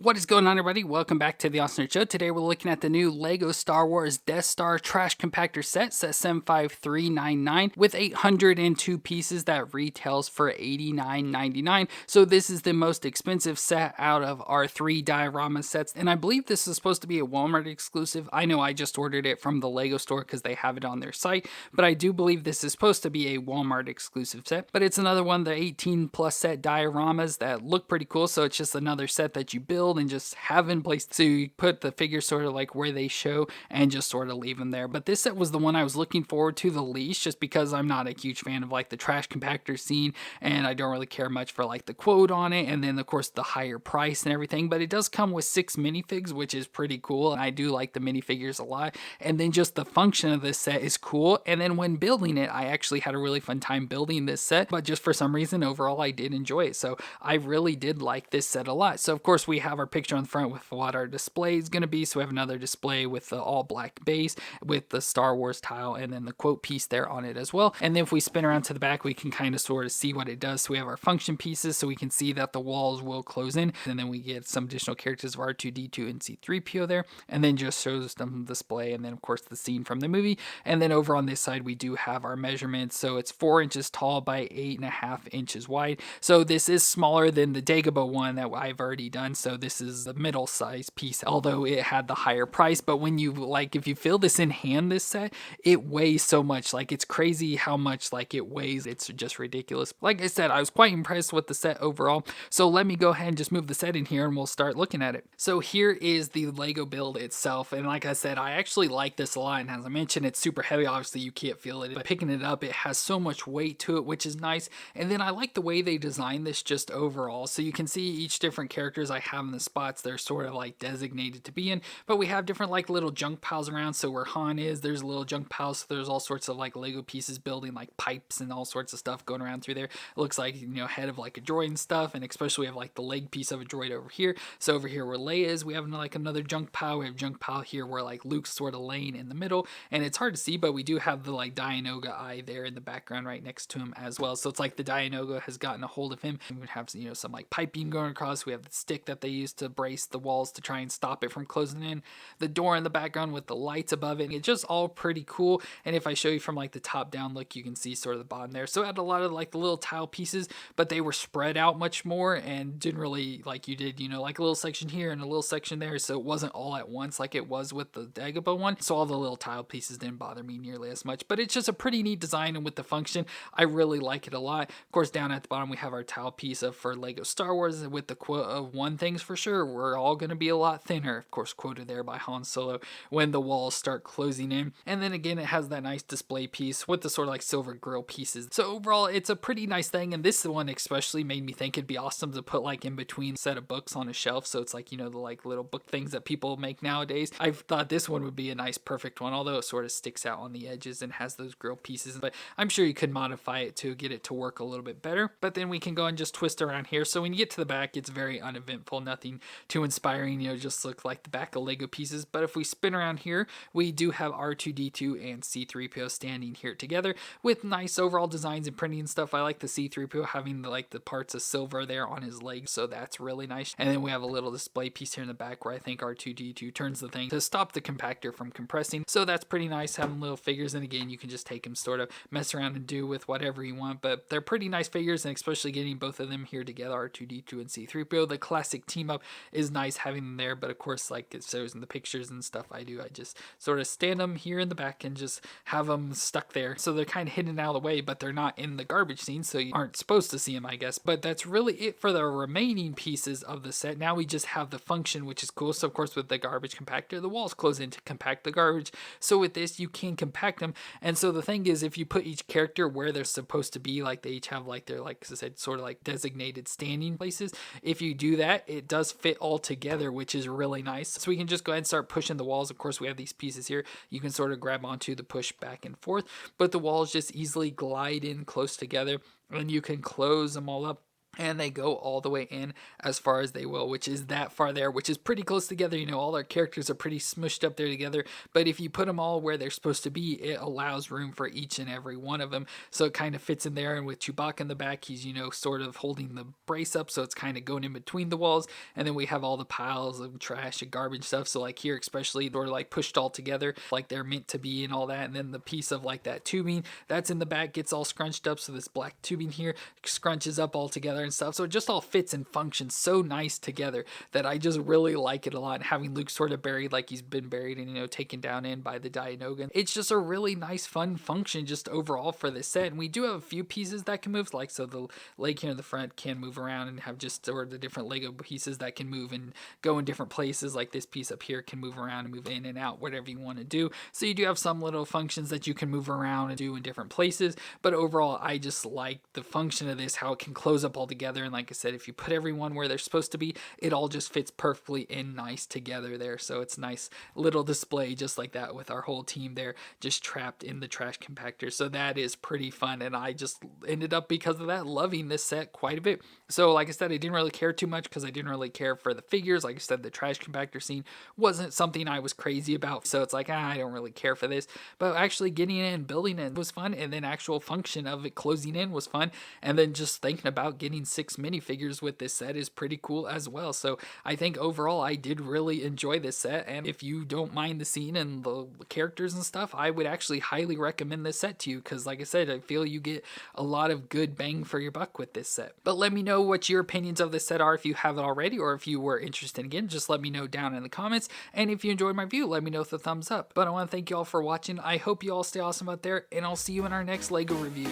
What is going on, everybody? Welcome back to the Austin Nerd Show. Today we're looking at the new LEGO Star Wars Death Star Trash Compactor set 75399 with 802 pieces that retails for $89.99. So this is the most expensive set out of our 3 diorama sets, and I believe this is supposed to be a Walmart exclusive. I know I just ordered it from the LEGO store because they have it on their site, but I do believe this is supposed to be a Walmart exclusive set. But it's another one of the 18 plus set dioramas that look pretty cool, so it's just another set that you build and just have in place to put the figures sort of like where they show and just sort of leave them there. But this set was the one I was looking forward to the least, just because I'm not a huge fan of like the trash compactor scene, and I don't really care much for like the quote on it, and then of course the higher price and everything. But it does come with 6 minifigs, which is pretty cool, and I do like the minifigures a lot. And then just the function of this set is cool, and then when building it, I actually had a really fun time building this set, but just for some reason overall I did enjoy it. So I really did like this set a lot. So of course we have our picture on the front with what our display is going to be. So we have another display with the all black base with the Star Wars tile and then the quote piece there on it as well. And then if we spin around to the back, we can kind of sort of see what it does. So we have our function pieces, so we can see that the walls will close in, and then we get some additional characters of R2-D2 and C-3PO there, and then just shows them display, and then of course the scene from the movie. And then over on this side we do have our measurements, so it's 4 inches tall by 8.5 inches wide. So this is smaller than the Dagobah one that I've already done, so this is the middle size piece, although it had the higher price. But when you if you feel this in hand, this set, it weighs so much. Like, it's crazy how much like it weighs. It's just ridiculous. Like I said, I was quite impressed with the set overall. So let me go ahead and just move the set in here and we'll start looking at it. So here is the Lego build itself, and like I said, I actually like this a lot, and as I mentioned, it's super heavy. Obviously you can't feel it, but picking it up, it has so much weight to it, which is nice. And then I like the way they designed this just overall. So you can see each different characters I have in the spots they're sort of like designated to be in, but we have different like little junk piles around. So where Han is, there's a little junk pile, so there's all sorts of like Lego pieces building like pipes and all sorts of stuff going around through there. It looks like, head of like a droid and stuff, and especially we have like the leg piece of a droid over here. So over here where Leia is, we have like another junk pile. We have junk pile here where like Luke's sort of laying in the middle, and it's hard to see, but we do have the like Dianoga eye there in the background right next to him as well. So it's like the Dianoga has gotten a hold of him. We have some like piping going across. We have the stick that they use to brace the walls to try and stop it from closing in. The door in the background with the lights above it. It's just all pretty cool. And if I show you from like the top down look, you can see sort of the bottom there. So it had a lot of like the little tile pieces, but they were spread out much more and didn't really like you did, like a little section here and a little section there. So it wasn't all at once like it was with the Dagobah one. So all the little tile pieces didn't bother me nearly as much, but it's just a pretty neat design, and with the function, I really like it a lot. Of course, down at the bottom, we have our tile piece for Lego Star Wars with the quote of "one thing's for sure, we're all going to be a lot thinner." Of course, quoted there by Han Solo when the walls start closing in. And then again, it has that nice display piece with the sort of like silver grill pieces. So overall, it's a pretty nice thing. And this one especially made me think it'd be awesome to put like in between a set of books on a shelf. So it's like, the like little book things that people make nowadays. I thought this one would be a nice, perfect one, although it sort of sticks out on the edges and has those grill pieces. But I'm sure you could modify it to get it to work a little bit better. But then we can go and just twist around here. So when you get to the back, it's very uneventful, nothing too inspiring, just look like the back of Lego pieces. But if we spin around here, we do have R2-D2 and C-3PO standing here together with nice overall designs and printing and stuff. I like the C-3PO having the parts of silver there on his legs, so that's really nice. And then we have a little display piece here in the back where I think R2-D2 turns the thing to stop the compactor from compressing. So that's pretty nice having little figures, and again, you can just take them, sort of mess around and do with whatever you want, but they're pretty nice figures, and especially getting both of them here together, R2-D2 and C-3PO, the classic team up is nice having them there. But of course, like it shows in the pictures and stuff I just sort of stand them here in the back and just have them stuck there, so they're kind of hidden out of the way, but they're not in the garbage scene, so you aren't supposed to see them, I guess. But that's really it for the remaining pieces of the set. Now we just have the function, which is cool. So of course, with the garbage compactor, the walls close in to compact the garbage. So with this, you can compact them. And so the thing is, if you put each character where they're supposed to be, like they each have like their, like I said, sort of like designated standing places, if you do that, it does fit all together, which is really nice. So we can just go ahead and start pushing the walls. Of course, we have these pieces here you can sort of grab onto the push back and forth, but the walls just easily glide in close together, and you can close them all up and they go all the way in as far as they will, which is that far there, which is pretty close together. You know, all our characters are pretty smushed up there together, but if you put them all where they're supposed to be, it allows room for each and every one of them, so it kind of fits in there. And with Chewbacca in the back, he's, you know, sort of holding the brace up, so it's kind of going in between the walls. And then we have all the piles of trash and garbage stuff, so like here especially, they're like pushed all together like they're meant to be and all that. And then the piece of like that tubing that's in the back gets all scrunched up, so this black tubing here scrunches up all together and stuff. So it just all fits and functions so nice together that I just really like it a lot. Having Luke sort of buried like he's been buried and, you know, taken down in by the Dianogan. It's just a really nice, fun function just overall for this set. And we do have a few pieces that can move, like so the leg here in the front can move around and have just sort of the different Lego pieces that can move and go in different places. Like this piece up here can move around and move in and out, whatever you want to do. So you do have some little functions that you can move around and do in different places. But overall, I just like the function of this, how it can close up all together. And like I said, if you put everyone where they're supposed to be, it all just fits perfectly in nice together there. So it's nice little display just like that with our whole team there just trapped in the trash compactor. So that is pretty fun, and I just ended up, because of that, loving this set quite a bit. So like I said, I didn't really care too much because I didn't really care for the figures. Like I said, the trash compactor scene wasn't something I was crazy about, so it's like, I don't really care for this. But actually getting it and building it was fun, and then actual function of it closing in was fun, and then just thinking about getting 6 minifigures with this set is pretty cool as well. So I think overall I did really enjoy this set, and if you don't mind the scene and the characters and stuff, I would actually highly recommend this set to you, because like I said, I feel you get a lot of good bang for your buck with this set. But let me know what your opinions of this set are if you haven't already, or if you were interested again, just let me know down in the comments. And if you enjoyed my review, let me know with a thumbs up. But I want to thank you all for watching. I hope you all stay awesome out there, and I'll see you in our next LEGO review.